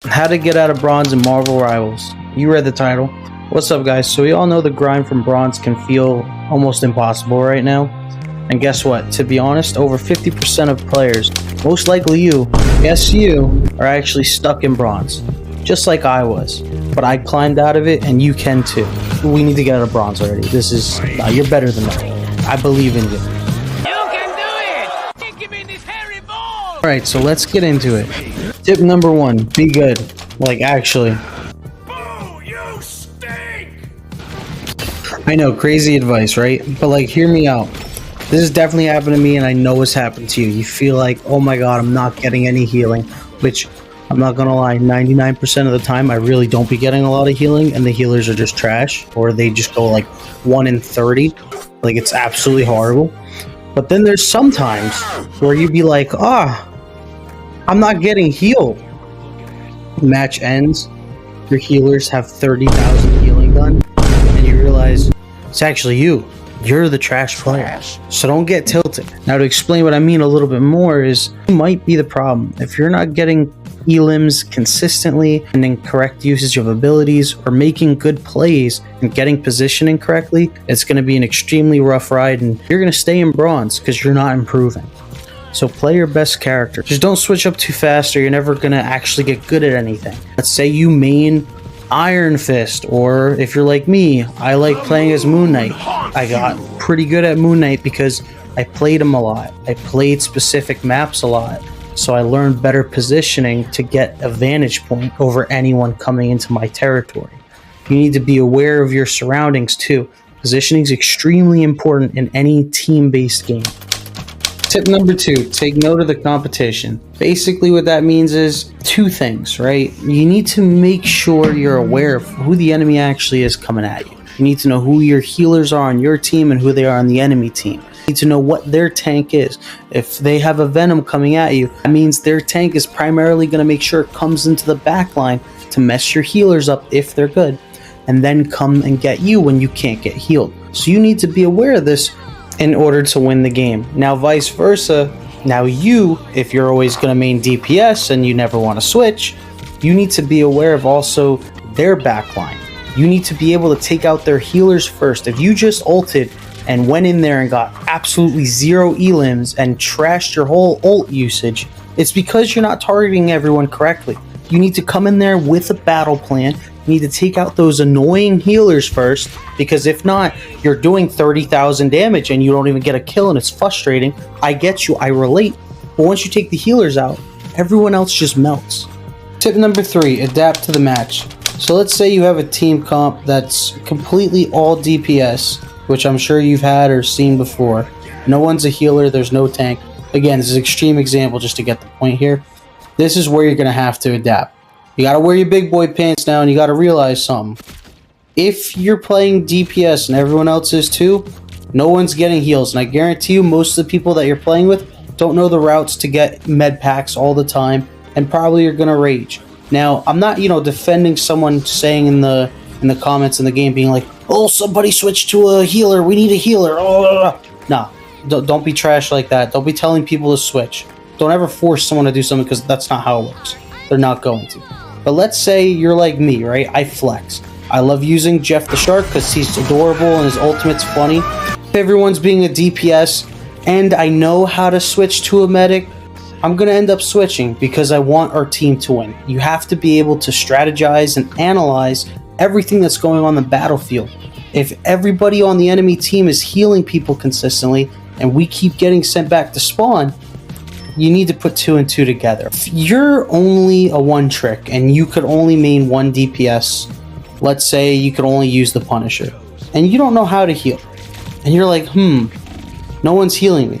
How to get out of bronze in Marvel Rivals. You read the title. What's up, guys? So we all know the grind from bronze can feel almost impossible right now. And guess what? To be honest, over 50% of players, most likely you, yes you, are actually stuck in bronze. Just like I was. But I climbed out of it and you can too. We need to get out of bronze already. You're better than that. I believe in you. Alright, so let's get into it. Tip number 1, be good. Like, actually. Boo, you stink! I know, crazy advice, right? But like, hear me out. This has definitely happened to me and I know what's happened to you. You feel like, oh my god, I'm not getting any healing. Which, I'm not gonna lie, 99% of the time I really don't be getting a lot of healing and the healers are just trash. Or they just go like 1 in 30. Like, it's absolutely horrible. But then there's some times where you'd be like, I'm not getting healed. Match ends, your healers have 30,000 healing done, and you realize it's actually you. You're the trash player. So don't get tilted. Now, to explain what I mean a little bit more is, you might be the problem. If you're not getting elims consistently and in correct usage of abilities or making good plays and getting positioning correctly, it's going to be an extremely rough ride and you're going to stay in bronze because you're not improving. So play your best character. Just don't switch up too fast or you're never going to actually get good at anything. Let's say you main Iron Fist, or if you're like me, I like playing as Moon Knight. I got pretty good at Moon Knight because I played him a lot. I played specific maps a lot. So I learned better positioning to get a vantage point over anyone coming into my territory. You need to be aware of your surroundings too. Positioning is extremely important in any team-based game. Tip number 2, take note of the competition. Basically what that means is 2 things, right? You need to make sure you're aware of who the enemy actually is coming at you. You need to know who your healers are on your team and who they are on the enemy team. You need to know what their tank is. If they have a Venom coming at you, that means their tank is primarily going to make sure it comes into the back line to mess your healers up if they're good, and then come and get you when you can't get healed. So you need to be aware of this in order to win the game. Now, vice versa, now you, if you're always going to main DPS and you never want to switch, you need to be aware of also their backline. You need to be able to take out their healers first. If you just ulted and went in there and got absolutely 0 elims and trashed your whole ult usage, it's because you're not targeting everyone correctly. You need to come in there with a battle plan. You need to take out those annoying healers first, because if not, you're doing 30,000 damage and you don't even get a kill and it's frustrating. I get you, I relate. But once you take the healers out, everyone else just melts. Tip number 3, adapt to the match. So let's say you have a team comp that's completely all DPS, which I'm sure you've had or seen before. No one's a healer, there's no tank. Again, this is an extreme example just to get the point here. This is where you're going to have to adapt. You gotta wear your big boy pants now and you gotta realize something. If you're playing DPS and everyone else is too, no one's getting heals. And I guarantee you most of the people that you're playing with don't know the routes to get med packs all the time and probably are gonna rage. Now, I'm not, defending someone saying in the comments in the game being like, oh, somebody switch to a healer, we need a healer. Oh, nah, don't be trash like that. Don't be telling people to switch. Don't ever force someone to do something because that's not how it works. They're not going to. But let's say you're like me, right? I flex. I love using Jeff the Shark because he's adorable and his ultimate's funny. If everyone's being a DPS and I know how to switch to a medic, I'm going to end up switching because I want our team to win. You have to be able to strategize and analyze everything that's going on the battlefield. If everybody on the enemy team is healing people consistently and we keep getting sent back to spawn, you need to put 2 and 2 together. If you're only a one trick and you could only main 1 DPS, let's say you could only use the Punisher, and you don't know how to heal, and you're like, no one's healing me.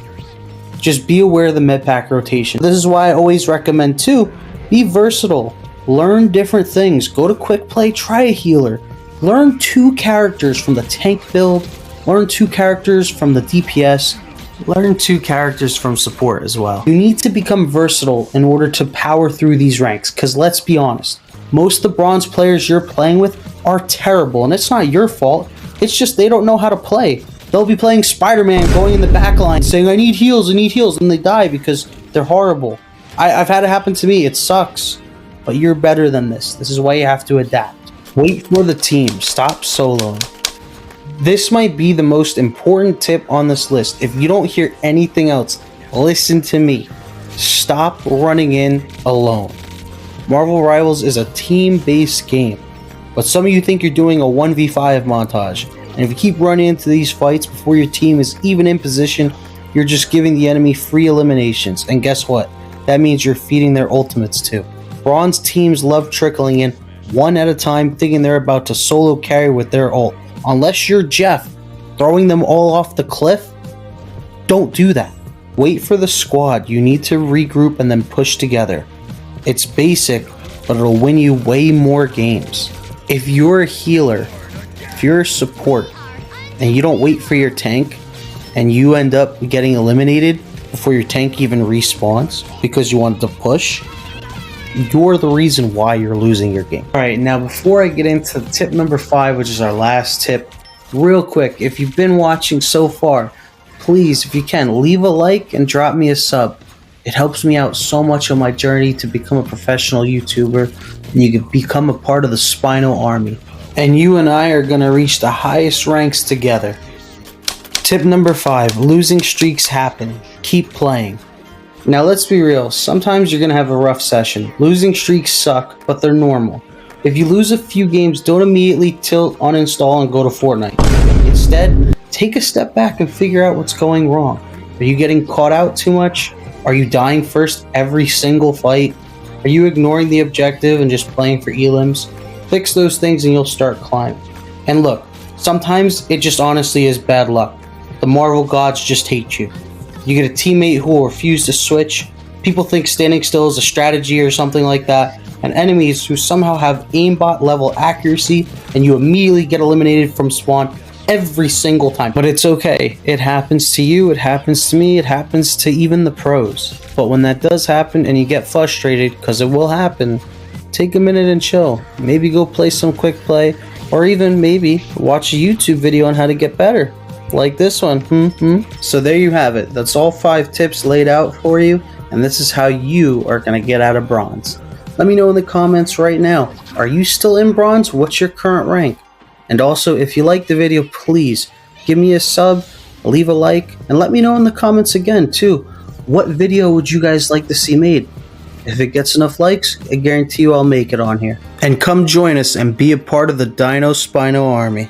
Just be aware of the med pack rotation. This is why I always recommend too, be versatile. Learn different things. Go to quick play, try a healer. Learn 2 characters from the tank build. Learn 2 characters from the DPS. Learn 2 characters from support as well. You need to become versatile in order to power through these ranks, because let's be honest, most of the bronze players you're playing with are terrible, and it's not your fault, it's just they don't know how to play. They'll be playing Spider-Man, going in the back line, saying, I need heals, and they die because they're horrible. I've had it happen to me, it sucks. but you're better than this. This is why you have to adapt. Wait for the team. Stop soloing. This might be the most important tip on this list. If you don't hear anything else, listen to me. Stop running in alone. Marvel Rivals is a team-based game, but some of you think you're doing a 1v5 montage, and if you keep running into these fights before your team is even in position, you're just giving the enemy free eliminations, and guess what? That means you're feeding their ultimates too. Bronze teams love trickling in one at a time, thinking they're about to solo carry with their ult. Unless you're Jeff, throwing them all off the cliff, don't do that. Wait for the squad. You need to regroup and then push together. It's basic, but it'll win you way more games. If you're a healer, if you're a support, and you don't wait for your tank, and you end up getting eliminated before your tank even respawns because you wanted to push, you're the reason why you're losing your game. Alright, now before I get into tip number 5, which is our last tip, real quick, if you've been watching so far, please, if you can, leave a like and drop me a sub. It helps me out so much on my journey to become a professional YouTuber, and you can become a part of the Spino Army. And you and I are going to reach the highest ranks together. Tip number 5, losing streaks happen. Keep playing. Now let's be real, sometimes you're going to have a rough session. Losing streaks suck, but they're normal. If you lose a few games, don't immediately tilt, uninstall, and go to Fortnite. Instead, take a step back and figure out what's going wrong. Are you getting caught out too much? Are you dying first every single fight? Are you ignoring the objective and just playing for elims? Fix those things and you'll start climbing. And look, sometimes it just honestly is bad luck. The Marvel gods just hate you. You get a teammate who will refuse to switch, people think standing still is a strategy or something like that, and enemies who somehow have aimbot level accuracy, and you immediately get eliminated from spawn every single time. But it's okay. It happens to you, it happens to me, it happens to even the pros. But when that does happen and you get frustrated, because it will happen, take a minute and chill. Maybe go play some quick play, or even maybe watch a YouTube video on how to get better. Like this one. So there you have it. That's all 5 tips laid out for you, and this is how you are going to get out of bronze. Let me know in the comments right now. Are you still in bronze? What's your current rank? And also, if you liked the video, please give me a sub, leave a like, and let me know in the comments again too. What video would you guys like to see made? If it gets enough likes, I guarantee you I'll make it on here. And come join us and be a part of the Dino Spino Army.